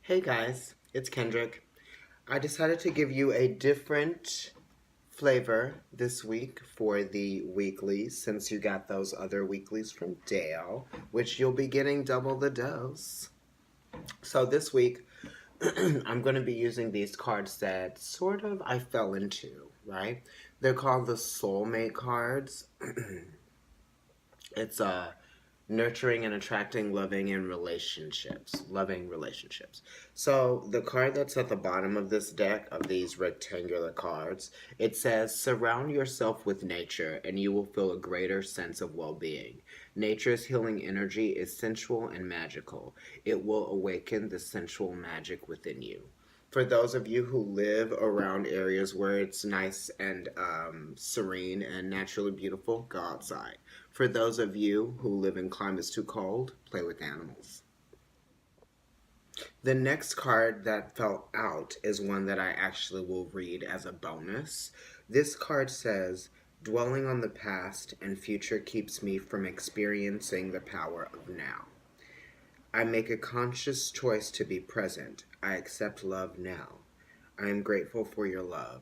Hey guys, it's Kendrick. I decided to give you a different flavor this week for the weeklies since you got those other weeklies from Dale, which you'll be getting double the dose. So this week, I'm going to be using these cards that sort of I fell into, right? They're called the soulmate cards. It's nurturing and attracting loving relationships. So the card that's at the bottom of this deck, of these rectangular cards, it says surround yourself with nature and you will feel a greater sense of well-being. Nature's healing energy is sensual and magical. It will awaken the sensual magic within you. For those of you who live around areas where it's nice and serene and naturally beautiful, go outside. For those of you who live in climates too cold, play with animals. The next card that fell out is one that I actually will read as a bonus. This card says, dwelling on the past and future keeps me from experiencing the power of now. I make a conscious choice to be present. I accept love now. I am grateful for your love.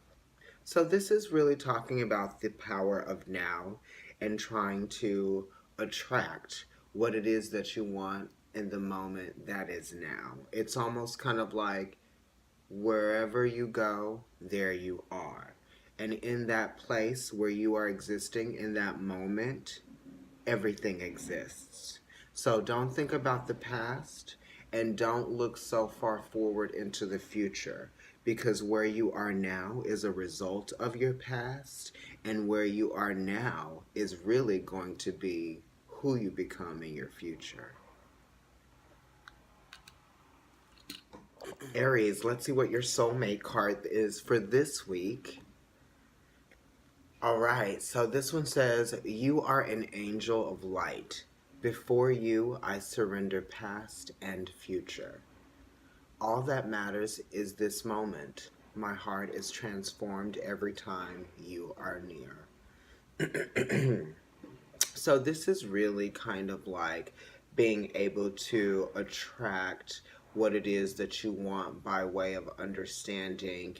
So this is really talking about the power of now and trying to attract what it is that you want in the moment that is now. It's almost kind of like wherever you go, there you are. And in that place where you are existing in that moment, everything exists. So don't think about the past and don't look so far forward into the future, because where you are now is a result of your past, and where you are now is really going to be who you become in your future. Aries, let's see what your soulmate card is for this week. All right, so this one says, you are an angel of light. Before you, I surrender past and future. All that matters is this moment. My heart is transformed every time you are near. So this is really kind of like being able to attract what it is that you want by way of understanding,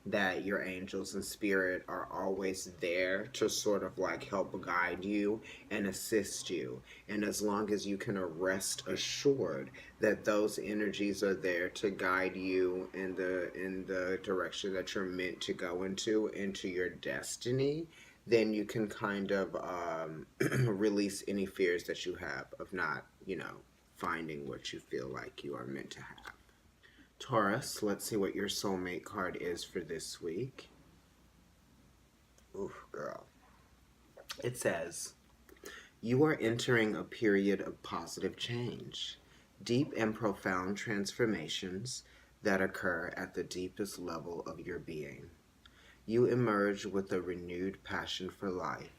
that your angels and spirit are always there to sort of like help guide you and assist you. And as long as you can rest assured that those energies are there to guide you in the direction that you're meant to go into your destiny, then you can kind of release any fears that you have of not, finding what you feel like you are meant to have. Taurus, let's see what your soulmate card is for this week. Oof, girl. It says, you are entering a period of positive change, deep and profound transformations that occur at the deepest level of your being. You emerge with a renewed passion for life,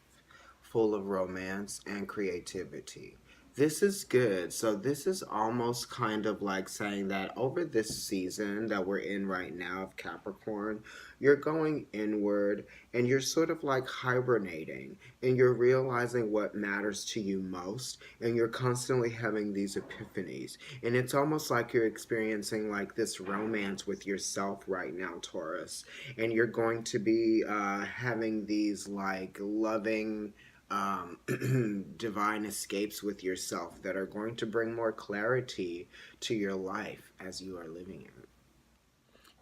full of romance and creativity. This is good. So this is almost kind of like saying that over this season that we're in right now of Capricorn, you're going inward and you're sort of like hibernating and you're realizing what matters to you most, and you're constantly having these epiphanies. And it's almost like you're experiencing like this romance with yourself right now, Taurus. And you're going to be having these like loving divine escapes with yourself that are going to bring more clarity to your life as you are living it.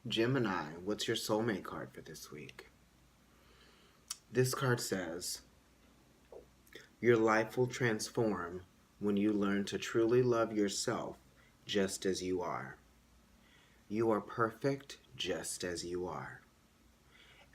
Gemini, what's your soulmate card for this week? This card says, your life will transform when you learn to truly love yourself just as you are. You are perfect just as you are.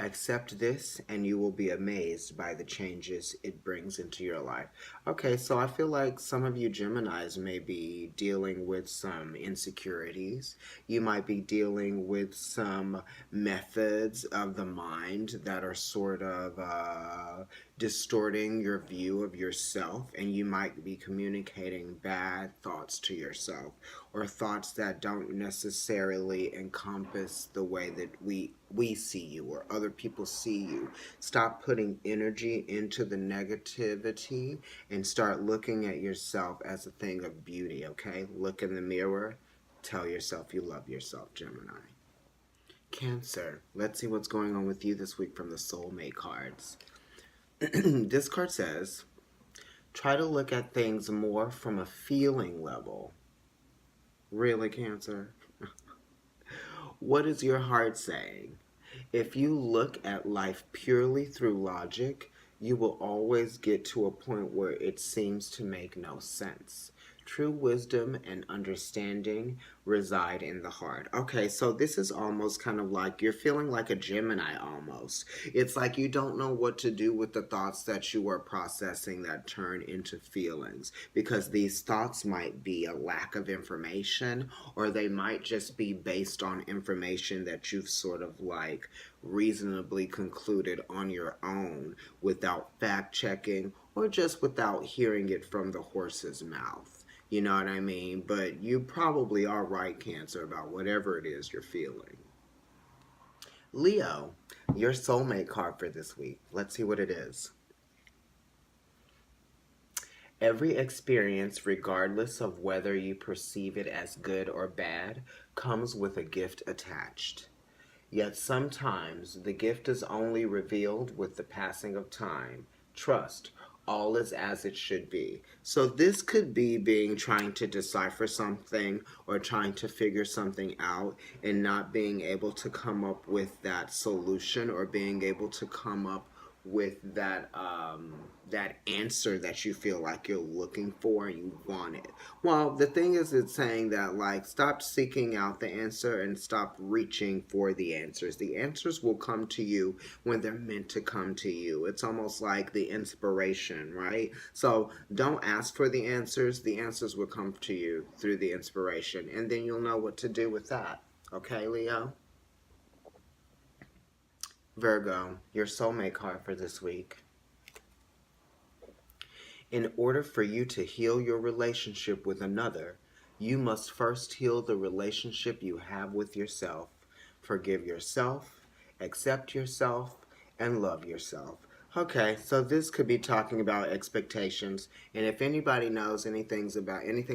Accept this and you will be amazed by the changes it brings into your life. Okay, so I feel like some of you Geminis may be dealing with some insecurities. You might be dealing with some methods of the mind that are sort of distorting your view of yourself, and you might be communicating bad thoughts to yourself, or thoughts that don't necessarily encompass the way that we see you or other people see you. Stop putting energy into the negativity and start looking at yourself as a thing of beauty, okay? Look in the mirror, Tell yourself you love yourself, Gemini. Cancer. Let's see what's going on with you this week from the soulmate cards. This card says, try to look at things more from a feeling level. Really, Cancer? What is your heart saying? If you look at life purely through logic, you will always get to a point where it seems to make no sense. True wisdom and understanding reside in the heart. Okay, so this is almost kind of like you're feeling like a Gemini almost. It's like you don't know what to do with the thoughts that you are processing that turn into feelings, because these thoughts might be a lack of information, or they might just be based on information that you've sort of like reasonably concluded on your own without fact checking, or just without hearing it from the horse's mouth. You know what I mean? But you probably are right, Cancer, about whatever it is you're feeling. Leo, your soulmate card for this week. Let's see what it is. Every experience, regardless of whether you perceive it as good or bad, comes with a gift attached. Yet sometimes the gift is only revealed with the passing of time. Trust, all is as it should be. So this could be being trying to decipher something or trying to figure something out and not being able to come up with that solution, or being able to come up with that that answer that you feel like you're looking for and you want it. Well, the thing is, it's saying that like stop seeking out the answer and stop reaching for the answers. The answers will come to you when they're meant to come to you. It's almost like the inspiration, right? So don't ask for the answers will come to you through the inspiration, and then you'll know what to do with that. Okay, Leo? Virgo, your soulmate card for this week. In order for you to heal your relationship with another, you must first heal the relationship you have with yourself. Forgive yourself, accept yourself, and love yourself. Okay, so this could be talking about expectations, and if anybody knows anything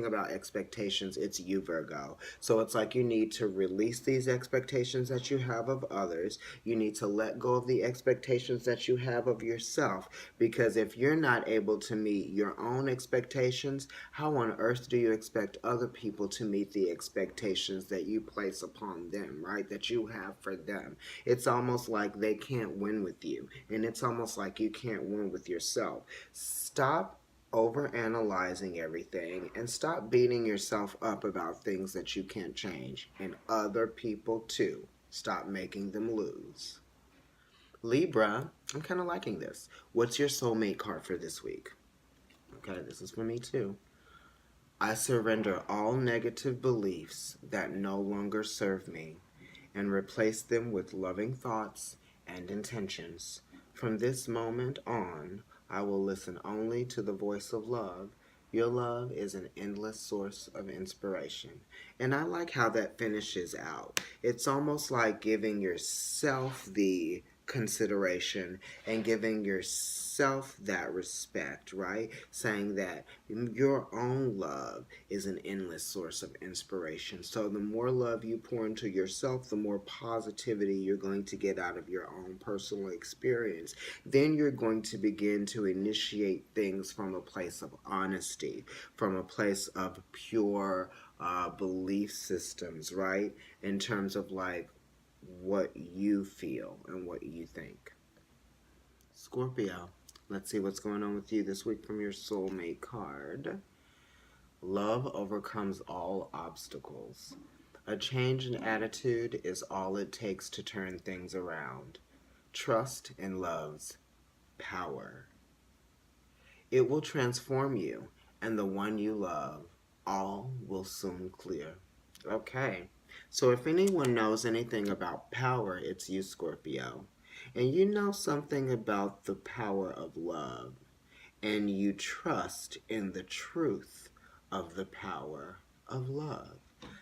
about expectations, it's you, Virgo. So it's like you need to release these expectations that you have of others. You need to let go of the expectations that you have of yourself, because if you're not able to meet your own expectations, how on earth do you expect other people to meet the expectations that you place upon them, right? That you have for them. It's almost like they can't win with you, and it's almost like you can't win with yourself. Stop overanalyzing everything and stop beating yourself up about things that you can't change, and other people too. Stop making them lose. Libra, I'm kind of liking this. What's your soulmate card for this week? Okay, this is for me too. I surrender all negative beliefs that no longer serve me and replace them with loving thoughts and intentions. From this moment on, I will listen only to the voice of love. Your love is an endless source of inspiration. And I like how that finishes out. It's almost like giving yourself the consideration and giving yourself that respect, right? Saying that your own love is an endless source of inspiration. So the more love you pour into yourself, the more positivity you're going to get out of your own personal experience. Then you're going to begin to initiate things from a place of honesty, from a place of pure belief systems, right? In terms of like what you feel and what you think. Scorpio, let's see what's going on with you this week from your soulmate card. Love overcomes all obstacles. A change in attitude is all it takes to turn things around. Trust in love's power. It will transform you and the one you love. All will soon clear. Okay. So if anyone knows anything about power, it's you, Scorpio. And you know something about the power of love. And you trust in the truth of the power of love.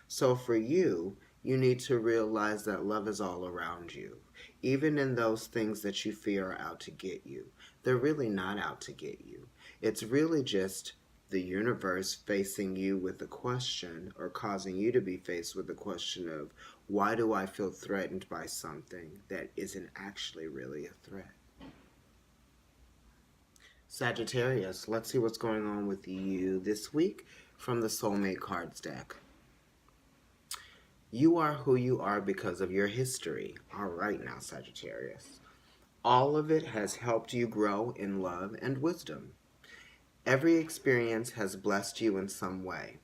So for you, you need to realize that love is all around you. Even in those things that you fear are out to get you. They're really not out to get you. It's really just the universe facing you with a question, or causing you to be faced with the question of, why do I feel threatened by something that isn't actually really a threat? Sagittarius, let's see what's going on with you this week from the Soulmate Cards deck. You are who you are because of your history. All right now, Sagittarius. All of it has helped you grow in love and wisdom. Every experience has blessed you in some way.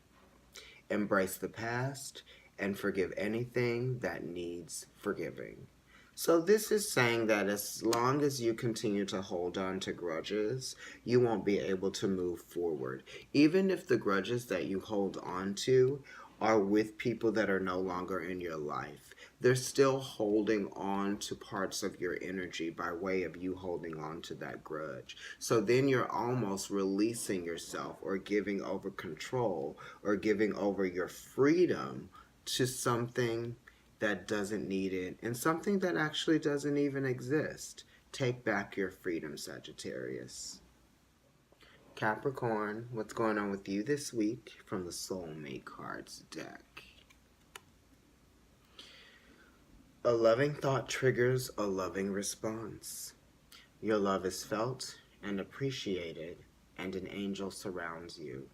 Embrace the past and forgive anything that needs forgiving. So this is saying that as long as you continue to hold on to grudges, you won't be able to move forward. Even if the grudges that you hold on to are with people that are no longer in your life, they're still holding on to parts of your energy by way of you holding on to that grudge. So then you're almost releasing yourself, or giving over control, or giving over your freedom to something that doesn't need it, and something that actually doesn't even exist. Take back your freedom, Sagittarius. Capricorn, what's going on with you this week from the Soulmate Cards deck? A loving thought triggers a loving response. Your love is felt and appreciated, and an angel surrounds you.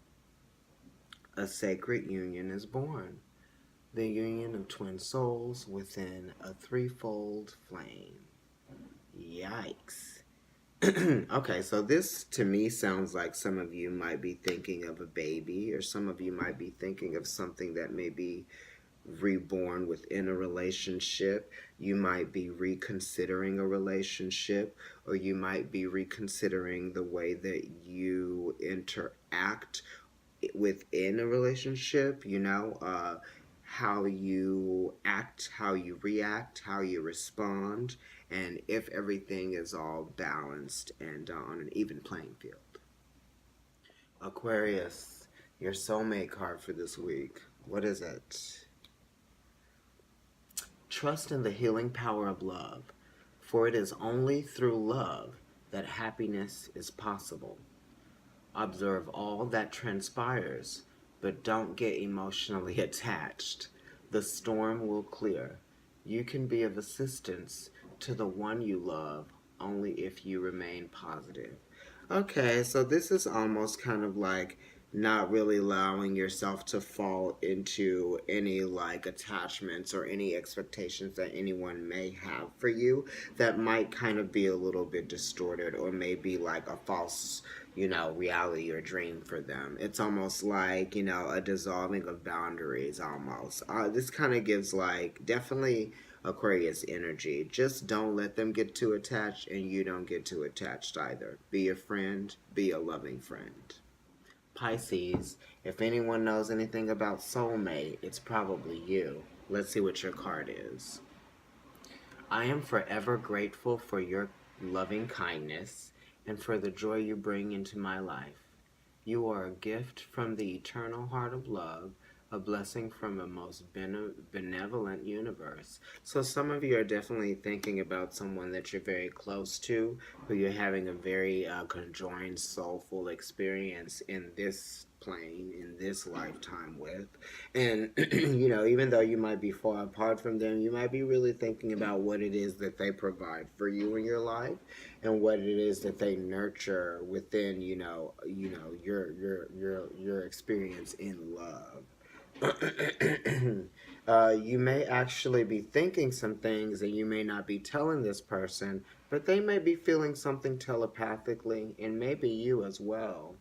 A sacred union is born, the union of twin souls within a threefold flame. Yikes. Okay, so this to me sounds like some of you might be thinking of a baby, or some of you might be thinking of something that may be reborn within a relationship. You might be reconsidering a relationship, or you might be reconsidering the way that you interact within a relationship, how you act, how you react, how you respond, and if everything is all balanced and on an even playing field. Aquarius, your soulmate card for this week. What is it? Trust in the healing power of love, for it is only through love that happiness is possible. Observe all that transpires, but don't get emotionally attached. The storm will clear. You can be of assistance to the one you love only if you remain positive. Okay, so this is almost kind of like not really allowing yourself to fall into any like attachments or any expectations that anyone may have for you that might kind of be a little bit distorted, or maybe like a false reality or dream for them. It's almost like, a dissolving of boundaries almost. This kind of gives like definitely Aquarius energy. Just don't let them get too attached, and you don't get too attached either. Be a friend, be a loving friend. Pisces, if anyone knows anything about soulmate, it's probably you. Let's see what your card is. I am forever grateful for your loving kindness and for the joy you bring into my life. You are a gift from the eternal heart of love, a blessing from a most benevolent universe. So some of you are definitely thinking about someone that you're very close to, who you're having a very conjoined, soulful experience in this plane, in this lifetime with. And, even though you might be far apart from them, you might be really thinking about what it is that they provide for you in your life, and what it is that they nurture within, your experience in love. You may actually be thinking some things that you may not be telling this person, but they may be feeling something telepathically, and maybe you as well.